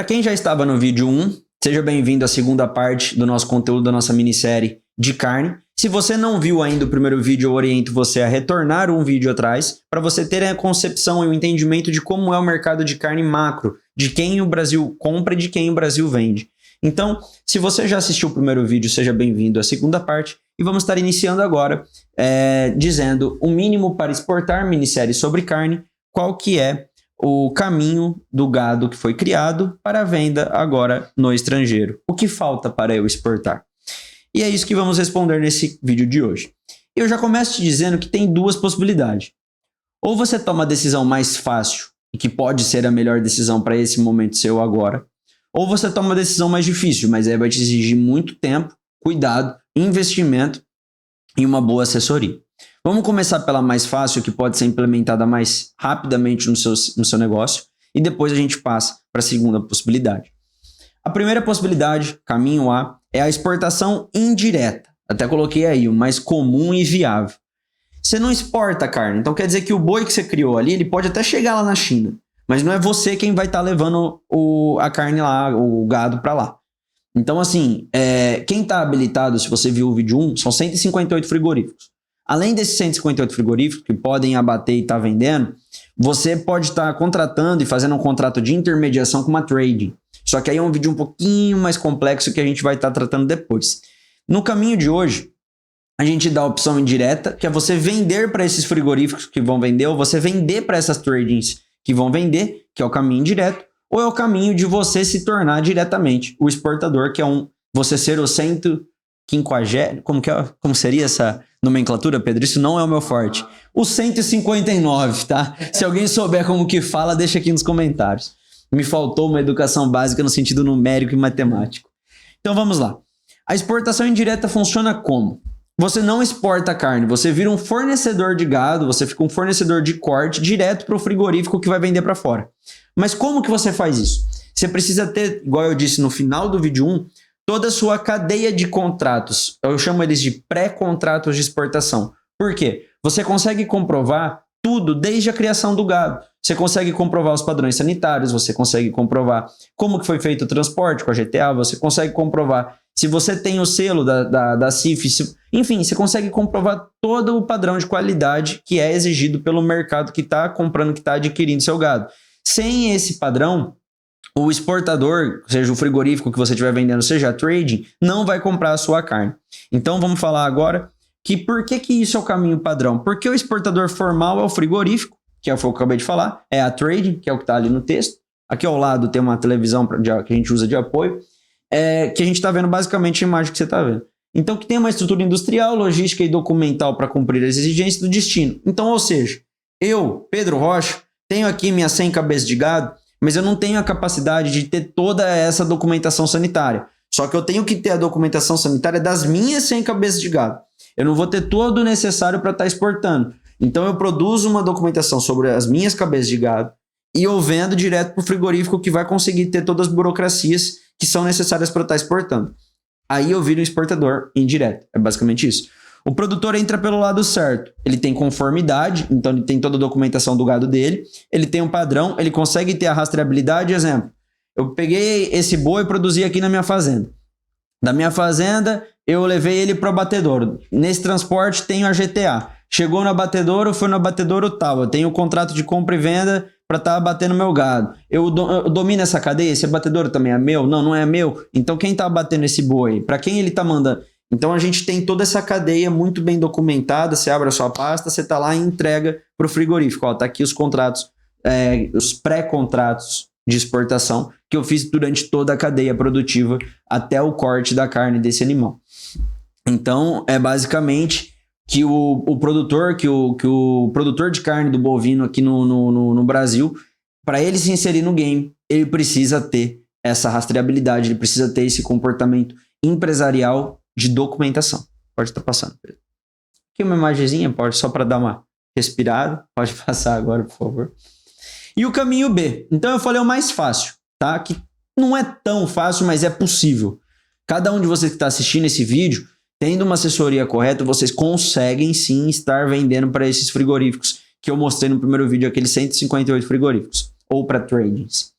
Para quem já estava no vídeo 1, seja bem-vindo à segunda parte do nosso conteúdo da nossa minissérie de carne. Se você não viu ainda o primeiro vídeo, eu oriento você a retornar um vídeo atrás para você ter a concepção e o entendimento de como é o mercado de carne macro, de quem o Brasil compra e de quem o Brasil vende. Então, se você já assistiu o primeiro vídeo, seja bem-vindo à segunda parte e vamos estar iniciando agora dizendo o mínimo para exportar minissérie sobre carne, qual que é o caminho do gado que foi criado para a venda agora no estrangeiro. O que falta para eu exportar? E é isso que vamos responder nesse vídeo de hoje. Eu já começo te dizendo que tem duas possibilidades. Ou você toma a decisão mais fácil, e que pode ser a melhor decisão para esse momento seu agora, ou você toma a decisão mais difícil, mas aí vai te exigir muito tempo, cuidado, investimento e uma boa assessoria. Vamos começar pela mais fácil, que pode ser implementada mais rapidamente no seu negócio, e depois a gente passa para a segunda possibilidade. A primeira possibilidade, caminho A, é a exportação indireta. Até coloquei aí, o mais comum e viável. Você não exporta carne, então quer dizer que o boi que você criou ali, ele pode até chegar lá na China, mas não é você quem vai estar levando a carne lá, o gado para lá. Então assim, quem está habilitado, se você viu o vídeo 1, são 158 frigoríficos. Além desses 158 frigoríficos que podem abater e estar vendendo, você pode estar contratando e fazendo um contrato de intermediação com uma trading. Só que aí é um vídeo um pouquinho mais complexo que a gente vai estar tratando depois. No caminho de hoje, a gente dá a opção indireta, que é você vender para esses frigoríficos que vão vender, ou você vender para essas tradings que vão vender, que é o caminho indireto, ou é o caminho de você se tornar diretamente o exportador, que é você ser o 150, como seria essa nomenclatura, Pedro? Isso não é o meu forte. O 159, tá? Se alguém souber como que fala, deixa aqui nos comentários. Me faltou uma educação básica no sentido numérico e matemático. Então vamos lá. A exportação indireta funciona como? Você não exporta carne, você vira um fornecedor de gado, você fica um fornecedor de corte direto para o frigorífico que vai vender para fora. Mas como que você faz isso? Você precisa ter, igual eu disse no final do vídeo 1, toda a sua cadeia de contratos. Eu chamo eles de pré-contratos de exportação. Por quê? Você consegue comprovar tudo desde a criação do gado. Você consegue comprovar os padrões sanitários, você consegue comprovar como que foi feito o transporte com a GTA, você consegue comprovar se você tem o selo da CIF, enfim, você consegue comprovar todo o padrão de qualidade que é exigido pelo mercado que está comprando, que está adquirindo seu gado. Sem esse padrão, o exportador, seja o frigorífico que você estiver vendendo, seja a trading, não vai comprar a sua carne. Então vamos falar agora que por que isso é o caminho padrão? Porque o exportador formal é o frigorífico, que é o que eu acabei de falar, é a trading, que é o que está ali no texto. Aqui ao lado tem uma televisão que a gente usa de apoio, que a gente está vendo basicamente a imagem que você está vendo. Então que tem uma estrutura industrial, logística e documental para cumprir as exigências do destino. Então, ou seja, eu, Pedro Rocha, tenho aqui minhas 100 cabeças de gado, mas eu não tenho a capacidade de ter toda essa documentação sanitária. Só que eu tenho que ter a documentação sanitária das minhas 100 cabeças de gado. Eu não vou ter todo o necessário para estar exportando. Então eu produzo uma documentação sobre as minhas cabeças de gado e eu vendo direto para o frigorífico que vai conseguir ter todas as burocracias que são necessárias para estar exportando. Aí eu viro um exportador indireto. É basicamente isso. O produtor entra pelo lado certo. Ele tem conformidade, então ele tem toda a documentação do gado dele. Ele tem um padrão, ele consegue ter a rastreabilidade. Exemplo, eu peguei esse boi e produzi aqui na minha fazenda. Da minha fazenda, eu levei ele para o abatedouro. Nesse transporte tenho a GTA. Chegou no abatedouro, foi no abatedouro tal. Eu tenho o contrato de compra e venda para estar abatendo meu gado. Eu domino essa cadeia? Esse abatedouro também é meu? Não, não é meu. Então quem está abatendo esse boi? Para quem ele está mandando? Então a gente tem toda essa cadeia muito bem documentada. Você abre a sua pasta, você está lá e entrega para o frigorífico. Está aqui os contratos, os pré-contratos de exportação que eu fiz durante toda a cadeia produtiva até o corte da carne desse animal. Então é basicamente que o produtor, que o produtor de carne do bovino aqui no Brasil, para ele se inserir no game, ele precisa ter essa rastreabilidade, ele precisa ter esse comportamento empresarial de documentação. Pode estar passando, Pedro. Aqui uma imagenzinha, pode, só para dar uma respirada. Pode passar agora, por favor. E o caminho B. Então eu falei o mais fácil, tá? Que não é tão fácil, mas é possível. Cada um de vocês que está assistindo esse vídeo, tendo uma assessoria correta, vocês conseguem sim estar vendendo para esses frigoríficos que eu mostrei no primeiro vídeo, aqueles 158 frigoríficos, ou para tradings.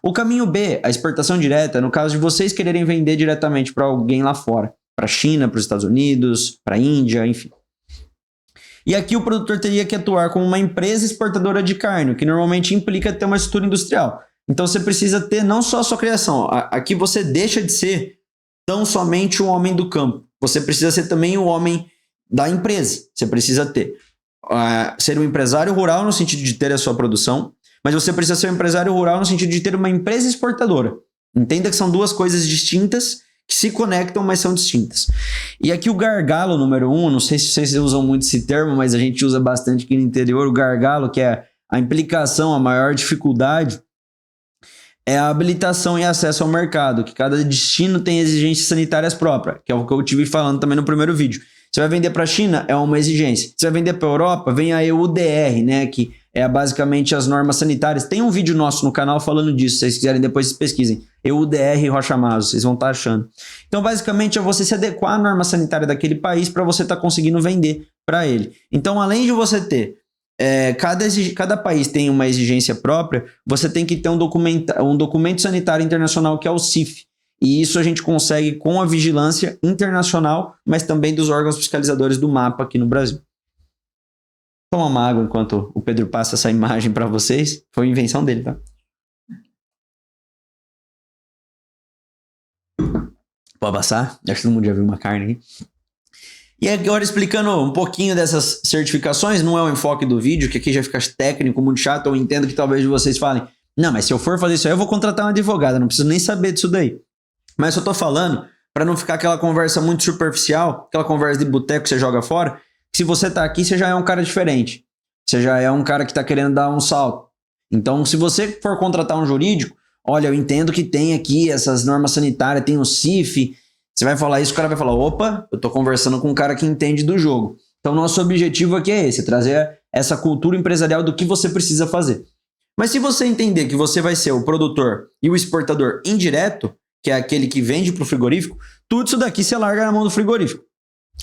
O caminho B, a exportação direta, no caso de vocês quererem vender diretamente para alguém lá fora, para a China, para os Estados Unidos, para a Índia, enfim. E aqui o produtor teria que atuar como uma empresa exportadora de carne, o que normalmente implica ter uma estrutura industrial. Então você precisa ter não só a sua criação, aqui você deixa de ser tão somente o homem do campo, você precisa ser também o homem da empresa, você precisa ter. Ser um empresário rural no sentido de ter a sua produção, mas você precisa ser um empresário rural no sentido de ter uma empresa exportadora. Entenda que são duas coisas distintas que se conectam, mas são distintas. E aqui o gargalo número 1, não sei se vocês usam muito esse termo, mas a gente usa bastante aqui no interior, o gargalo, que é a implicação, a maior dificuldade, é a habilitação e acesso ao mercado, que cada destino tem exigências sanitárias próprias, que é o que eu tive falando também no primeiro vídeo. Você vai vender para a China, é uma exigência. Você vai vender para a Europa, vem a EUDR, né, que é basicamente as normas sanitárias. Tem um vídeo nosso no canal falando disso, se vocês quiserem depois vocês pesquisem. EUDR Rocha Maso, vocês vão estar achando. Então, basicamente, é você se adequar à norma sanitária daquele país para você estar conseguindo vender para ele. Então, além de você ter cada país tem uma exigência própria, você tem que ter um documento sanitário internacional que é o CIF. E isso a gente consegue com a vigilância internacional, mas também dos órgãos fiscalizadores do MAPA aqui no Brasil. Toma uma água enquanto o Pedro passa essa imagem para vocês. Foi invenção dele, tá? Pode passar? Acho que todo mundo já viu uma carne aqui. E agora explicando um pouquinho dessas certificações, não é o enfoque do vídeo, que aqui já fica técnico, muito chato, eu entendo que talvez vocês falem, não, mas se eu for fazer isso aí, eu vou contratar uma advogada, não preciso nem saber disso daí. Mas eu tô falando, para não ficar aquela conversa muito superficial, aquela conversa de boteco que você joga fora, que se você tá aqui, você já é um cara diferente. Você já é um cara que tá querendo dar um salto. Então, se você for contratar um jurídico, olha, eu entendo que tem aqui essas normas sanitárias, tem o CIF. Você vai falar isso, o cara vai falar, opa, eu tô conversando com um cara que entende do jogo. Então, nosso objetivo aqui é esse, trazer essa cultura empresarial do que você precisa fazer. Mas se você entender que você vai ser o produtor e o exportador indireto, que é aquele que vende para o frigorífico, tudo isso daqui você larga na mão do frigorífico.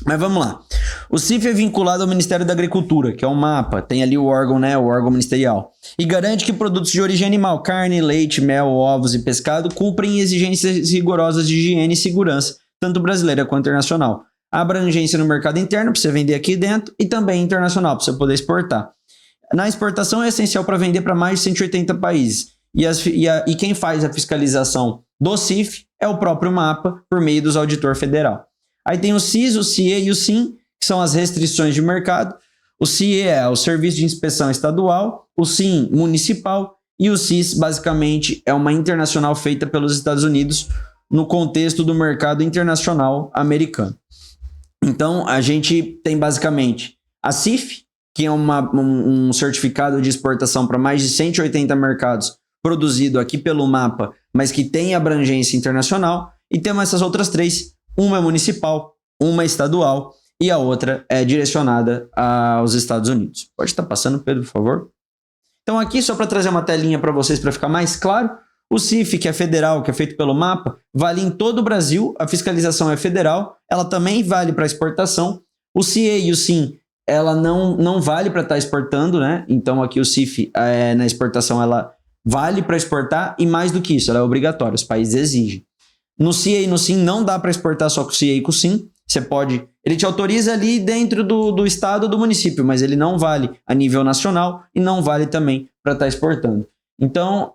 Mas vamos lá. O CIF é vinculado ao Ministério da Agricultura, que é o MAPA, tem ali o órgão, né, o órgão ministerial, e garante que produtos de origem animal, carne, leite, mel, ovos e pescado cumprem exigências rigorosas de higiene e segurança, tanto brasileira quanto internacional. A abrangência no mercado interno para você vender aqui dentro e também internacional para você poder exportar. Na exportação é essencial para vender para mais de 180 países. E quem faz a fiscalização do CIF é o próprio MAPA, por meio dos auditor federal. Aí tem o CIS, o CIE e o SIM, que são as restrições de mercado. O CIE é o Serviço de Inspeção Estadual, o SIM municipal e o CIS basicamente é uma internacional feita pelos Estados Unidos no contexto do mercado internacional americano. Então a gente tem basicamente a CIF, que é um certificado de exportação para mais de 180 mercados produzido aqui pelo MAPA, mas que tem abrangência internacional, e temos essas outras três, uma é municipal, uma é estadual e a outra é direcionada aos Estados Unidos. Pode estar passando, Pedro, por favor? Então aqui, só para trazer uma telinha para vocês, para ficar mais claro, o CIF, que é federal, que é feito pelo MAPA, vale em todo o Brasil, a fiscalização é federal, ela também vale para exportação. O CIE e o SIM, ela não vale para estar exportando, né? Então aqui o CIF, na exportação, ela vale para exportar e mais do que isso, ela é obrigatória, os países exigem. No CIE e no SIM não dá para exportar só com o CIE e com o SIM, você pode, ele te autoriza ali dentro do estado ou do município, mas ele não vale a nível nacional e não vale também para estar exportando. Então,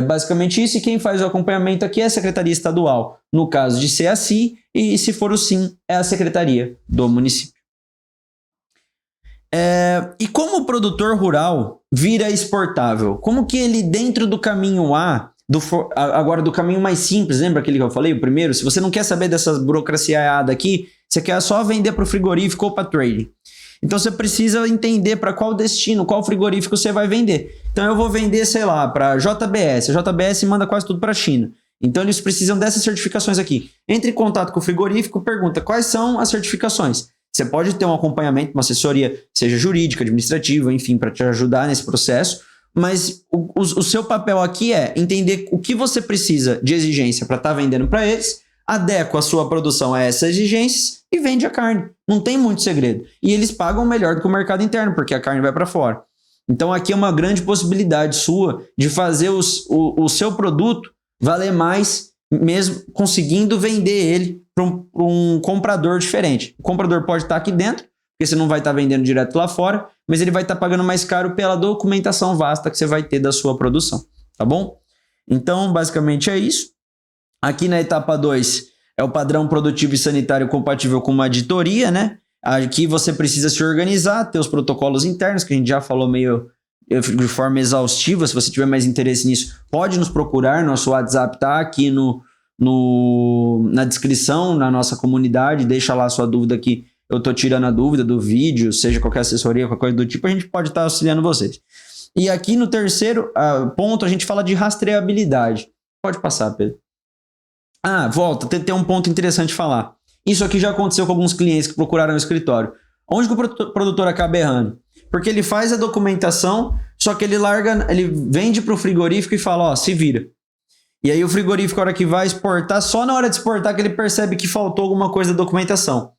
basicamente isso, e quem faz o acompanhamento aqui é a Secretaria Estadual, no caso de ser a CI, e se for o SIM, é a Secretaria do município. E como o produtor rural vira exportável? Como que ele, dentro do caminho A, agora do caminho mais simples, lembra aquele que eu falei, o primeiro? Se você não quer saber dessa burocracia aqui, você quer só vender para o frigorífico ou para trading. Então você precisa entender para qual destino, qual frigorífico você vai vender. Então eu vou vender, sei lá, para a JBS. A JBS manda quase tudo para a China. Então eles precisam dessas certificações aqui. Entre em contato com o frigorífico, pergunta quais são as certificações. Você pode ter um acompanhamento, uma assessoria, seja jurídica, administrativa, enfim, para te ajudar nesse processo. Mas o seu papel aqui é entender o que você precisa de exigência para estar vendendo para eles, adequa a sua produção a essas exigências e vende a carne. Não tem muito segredo. E eles pagam melhor do que o mercado interno, porque a carne vai para fora. Então aqui é uma grande possibilidade sua de fazer o seu produto valer mais, mesmo conseguindo vender ele para um comprador diferente. O comprador pode estar aqui dentro, porque você não vai estar vendendo direto lá fora, mas ele vai estar pagando mais caro pela documentação vasta que você vai ter da sua produção, tá bom? Então, basicamente é isso. Aqui na etapa 2 é o padrão produtivo e sanitário compatível com uma auditoria, né? Aqui você precisa se organizar, ter os protocolos internos, que a gente já falou meio de forma exaustiva. Se você tiver mais interesse nisso, pode nos procurar. Nosso WhatsApp está aqui na descrição, na nossa comunidade. Deixa lá a sua dúvida aqui. Eu estou tirando a dúvida do vídeo, seja qualquer assessoria, qualquer coisa do tipo, a gente pode estar auxiliando vocês. E aqui no terceiro ponto, a gente fala de rastreabilidade. Pode passar, Pedro. Volta, tem um ponto interessante de falar. Isso aqui já aconteceu com alguns clientes que procuraram o escritório. Onde que o produtor acaba errando? Porque ele faz a documentação, só que ele vende para o frigorífico e fala, se vira. E aí o frigorífico, a hora que vai exportar, só na hora de exportar que ele percebe que faltou alguma coisa da documentação.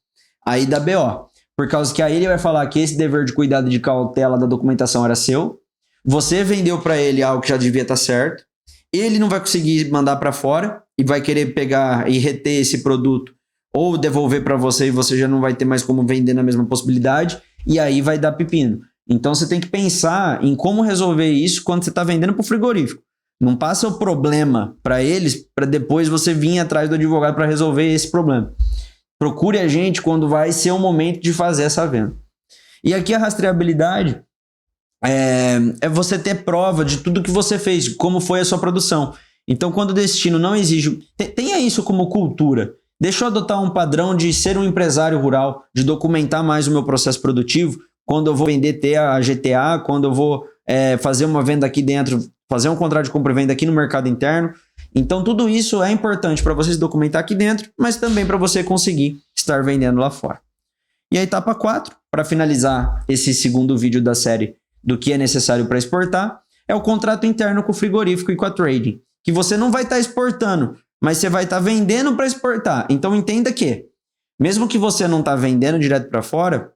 Aí dá BO. Por causa que aí ele vai falar que esse dever de cuidado e de cautela da documentação era seu. Você vendeu para ele algo que já devia estar certo. Ele não vai conseguir mandar para fora e vai querer pegar e reter esse produto ou devolver para você e você já não vai ter mais como vender na mesma possibilidade, e aí vai dar pepino. Então você tem que pensar em como resolver isso quando você está vendendo para o frigorífico. Não passa o problema para eles para depois você vir atrás do advogado para resolver esse problema. Procure a gente quando vai ser o momento de fazer essa venda. E aqui a rastreabilidade é você ter prova de tudo que você fez, de como foi a sua produção. Então quando o destino não exige... Tenha isso como cultura. Deixa eu adotar um padrão de ser um empresário rural, de documentar mais o meu processo produtivo, quando eu vou vender, ter a GTA, quando eu vou fazer uma venda aqui dentro, fazer um contrato de compra e venda aqui no mercado interno. Então tudo isso é importante para vocês documentar aqui dentro, mas também para você conseguir estar vendendo lá fora. E a etapa 4, para finalizar esse segundo vídeo da série do que é necessário para exportar, é o contrato interno com o frigorífico e com a trading, que você não vai estar exportando, mas você vai estar vendendo para exportar. Então entenda que, mesmo que você não está vendendo direto para fora,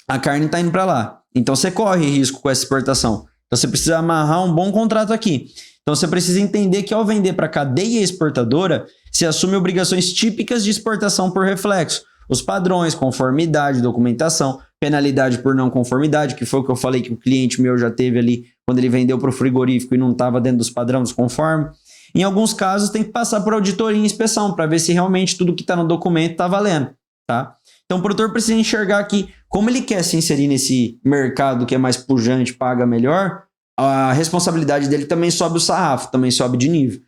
a carne está indo para lá. Então você corre risco com essa exportação. Então você precisa amarrar um bom contrato aqui. Então você precisa entender que ao vender para a cadeia exportadora, se assume obrigações típicas de exportação por reflexo. Os padrões, conformidade, documentação, penalidade por não conformidade, que foi o que eu falei que o cliente meu já teve ali quando ele vendeu para o frigorífico e não estava dentro dos padrões conforme. Em alguns casos tem que passar por auditoria e inspeção para ver se realmente tudo que está no documento está valendo, tá? Então o produtor precisa enxergar que, como ele quer se inserir nesse mercado que é mais pujante, paga melhor, a responsabilidade dele também sobe o sarrafo, também sobe de nível.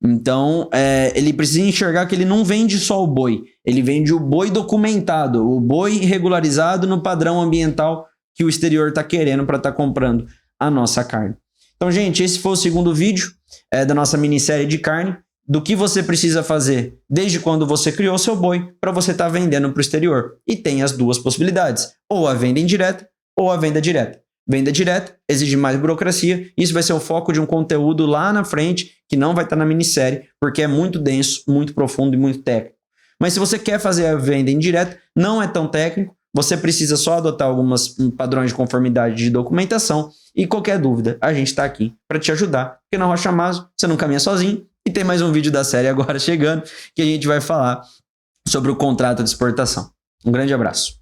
Então ele precisa enxergar que ele não vende só o boi, ele vende o boi documentado, o boi regularizado no padrão ambiental que o exterior está querendo para estar comprando a nossa carne. Então, gente, esse foi o segundo vídeo da nossa minissérie de carne, do que você precisa fazer desde quando você criou seu boi para você estar vendendo para o exterior. E tem as duas possibilidades, ou a venda indireta ou a venda direta. Venda direta exige mais burocracia, isso vai ser o foco de um conteúdo lá na frente, que não vai estar na minissérie, porque é muito denso, muito profundo e muito técnico. Mas se você quer fazer a venda indireta, não é tão técnico, você precisa só adotar alguns padrões de conformidade de documentação, e qualquer dúvida, a gente está aqui para te ajudar, porque na Rocha Maso você não caminha sozinho, e tem mais um vídeo da série agora chegando, que a gente vai falar sobre o contrato de exportação. Um grande abraço.